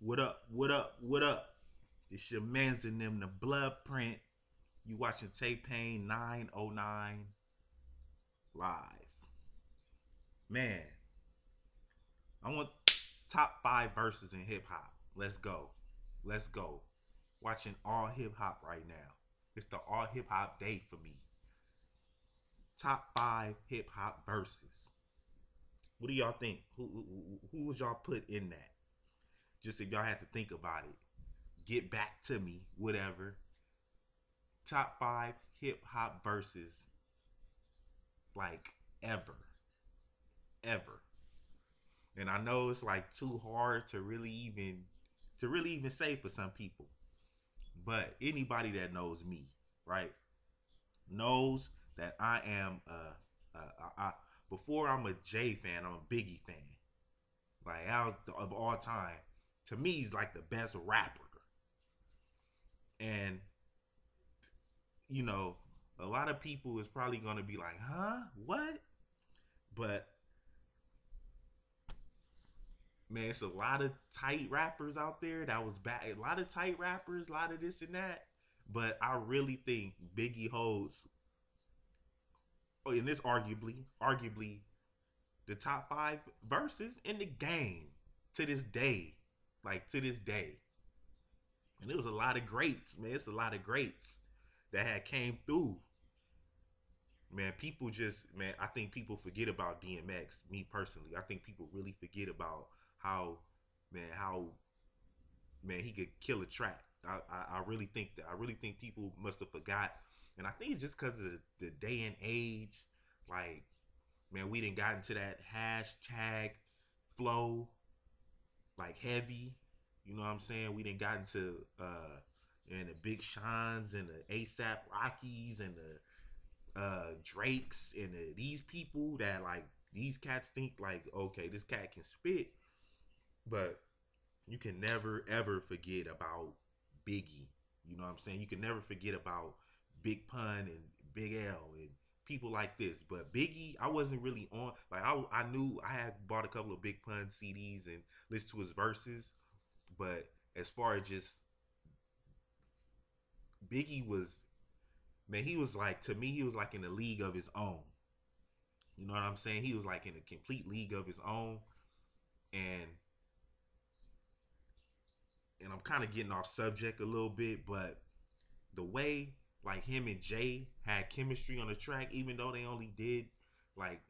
What up? What up? What up? It's your man's in them, the blood print. You watching Tape Pain 909 live. Man, I want top five verses in hip hop. Let's go. Let's go. Watching all hip hop right now. It's the all hip hop day for me. Top five hip hop verses. What do y'all think? Who would y'all put in that? Just if y'all had to think about it. Get back to me, whatever. Top five hip hop verses like ever. And I know it's like too hard to really even say for some people. But anybody that knows me, right, knows that I am before I'm a J fan, I'm a Biggie fan. Like out of all time, to me, he's like the best rapper. And you know, a lot of people is probably gonna be like, "Huh? What?" But man, it's a lot of tight rappers out there that was back. A lot of tight rappers, a lot of this and that. But I really think Biggie holds, oh, and this arguably the top five verses in the game to this day. Like to this day. And it was a lot of greats, man. It's a lot of greats that had came through. Man, people just, man, I think people forget about DMX. Me personally, I think people really forget about how, how man, he could kill a track. I really think that. I really think people must have forgot, and I think it's just because of the day and age. Like, man, we didn't got into that hashtag flow like heavy. You know what I'm saying? We didn't got into and the Big Shines and the ASAP Rockies and the Drakes and these people that like these cats think like okay, this cat can spit, but you can never ever forget about Biggie. You know what I'm saying? You can never forget about Big Pun and Big L and people like this. But Biggie, I wasn't really on. Like I knew I had bought a couple of Big Pun CDs and listened to his verses, but as far as just Biggie was, man, he was like to me, he was like in a league of his own. You know what I'm saying? He was like in a complete league of his own, and I'm kind of getting off subject a little bit, but the way like him and Jay had chemistry on the track, even though they only did like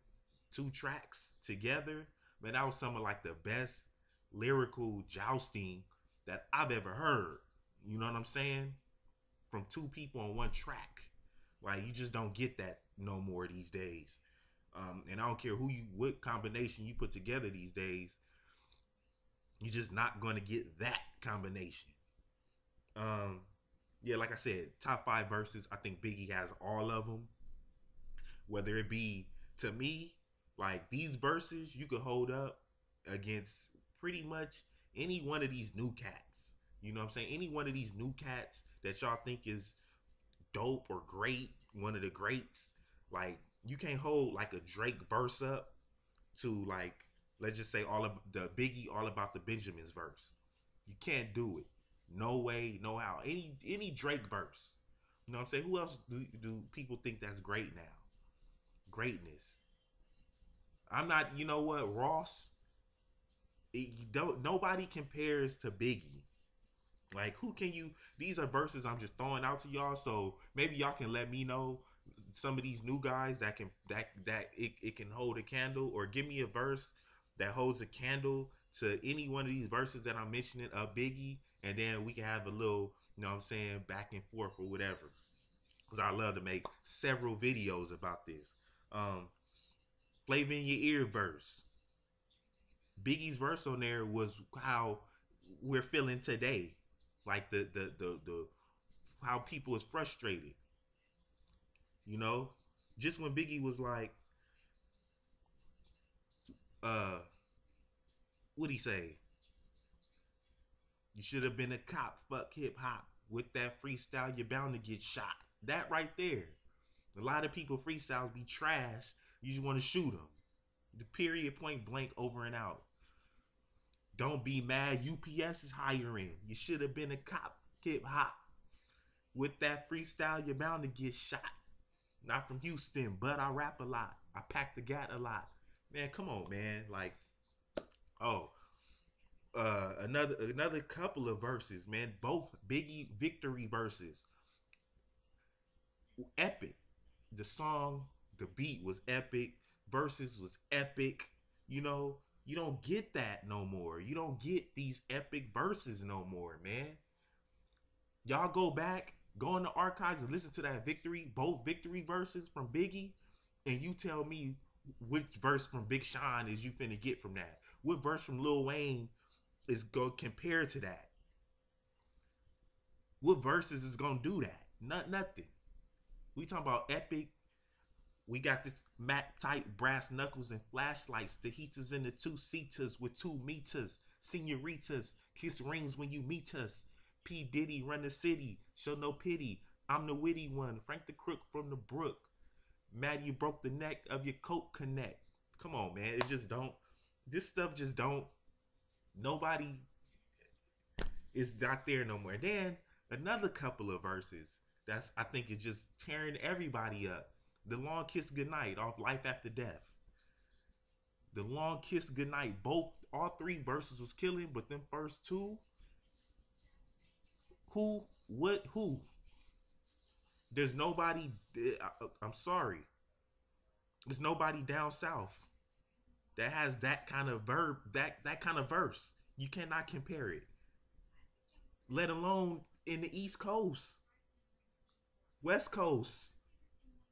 two tracks together, man, that was some of like the best lyrical jousting that I've ever heard. You know what I'm saying? From two people on one track. Like you just don't get that no more these days. And I don't care what combination you put together these days, you're just not gonna get that combination. Um, yeah, like I said, top five verses. I think Biggie has all of them. Whether it be to me, like these verses, you could hold up against pretty much any one of these new cats. You know what I'm saying? Any one of these new cats that y'all think is dope or great, one of the greats. Like you can't hold like a Drake verse up to like let's just say all of the Biggie all about the Benjamins verse. You can't do it. No way, no how. Any Drake verse. You know what I'm saying? Who else do people think that's great now? Greatness. I'm not. You know what, Ross? Don't nobody compares to Biggie. Like who can you? These are verses I'm just throwing out to y'all. So maybe y'all can let me know some of these new guys that can it can hold a candle, or give me a verse that holds a candle to any one of these verses that I'm mentioning of Biggie, and then we can have a little, you know what I'm saying, back and forth or whatever. Because I love to make several videos about this. Um, Flavor in Your Ear verse. Biggie's verse on there was how we're feeling today, like the how people is frustrated. You know, just when Biggie was like, uh, what'd he say? You should have been a cop. Fuck hip hop. With that freestyle, you're bound to get shot. That right there. A lot of people freestyles be trash. You just want to shoot them. The period, point blank, over and out. Don't be mad. UPS is hiring. You should have been a cop. Hip hop. With that freestyle, you're bound to get shot. Not from Houston, but I rap a lot. I pack the gat a lot. Man, come on, man. Like, oh, another couple of verses, man. Both Biggie victory verses, epic. The song, the beat was epic. Verses was epic. You know, you don't get that no more. You don't get these epic verses no more, man. Y'all go back, go in the archives and listen to that victory, both victory verses from Biggie, and you tell me which verse from Big Sean is you finna get from that. What verse from Lil Wayne is go compared to that? What verses is gonna do that? Nothing. We talking about epic. We got this map tight brass knuckles and flashlights. The heaters in the two seaters with 2 meters. Senoritas, kiss rings when you meet us. P. Diddy run the city, show no pity. I'm the witty one, Frank the Crook from the Brook. Mad you broke the neck of your coat connect. Come on, man. It just don't. This stuff just don't. Nobody is not there no more. Then another couple of verses that's I think is just tearing everybody up. The Long Kiss Goodnight off Life After Death. The Long Kiss Goodnight. All three verses was killing, but them first two, who? There's nobody. I'm sorry. There's nobody down south that has that kind of that kind of verse. You cannot compare it. Let alone in the East Coast, West Coast.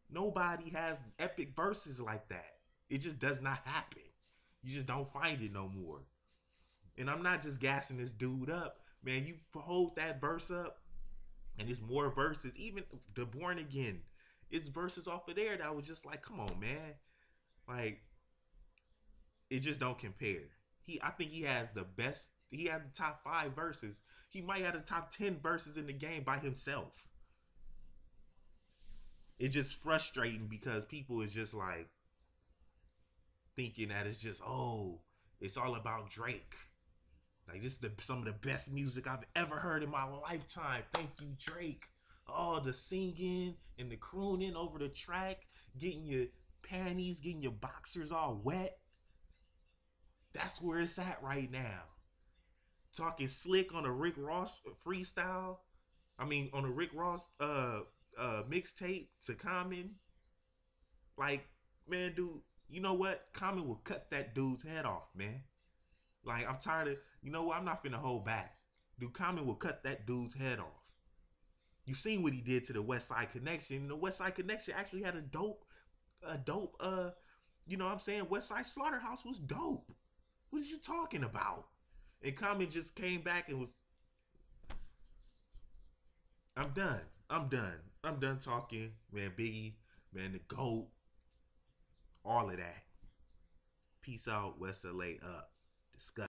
Nobody has epic verses like that. It just does not happen. You just don't find it no more. And I'm not just gassing this dude up, man. You hold that verse up, and it's more verses. Even the Born Again, it's verses off of there that was just like, come on, man. Like, it just don't compare. I think he has the best. He has the top 5 verses. He might have the top 10 verses in the game by himself. It's just frustrating because people is just like thinking that it's just, oh, it's all about Drake. Like, this is some of the best music I've ever heard in my lifetime. Thank you, Drake. Oh, the singing and the crooning over the track, getting your panties, getting your boxers all wet. That's where it's at right now. Talking slick on a Rick Ross freestyle. I mean, on a Rick Ross mixtape to Common. Like, man, dude, you know what? Common will cut that dude's head off, man. Like, I'm tired of, you know what? I'm not finna hold back. Dude, Common will cut that dude's head off. You seen what he did to the West Side Connection. The West Side Connection actually had a dope, you know what I'm saying? West Side Slaughterhouse was dope. What are you talking about? And Common just came back and was, I'm done. I'm done talking. Man, Biggie, man, the GOAT, all of that. Peace out, West LA up. Disgusting.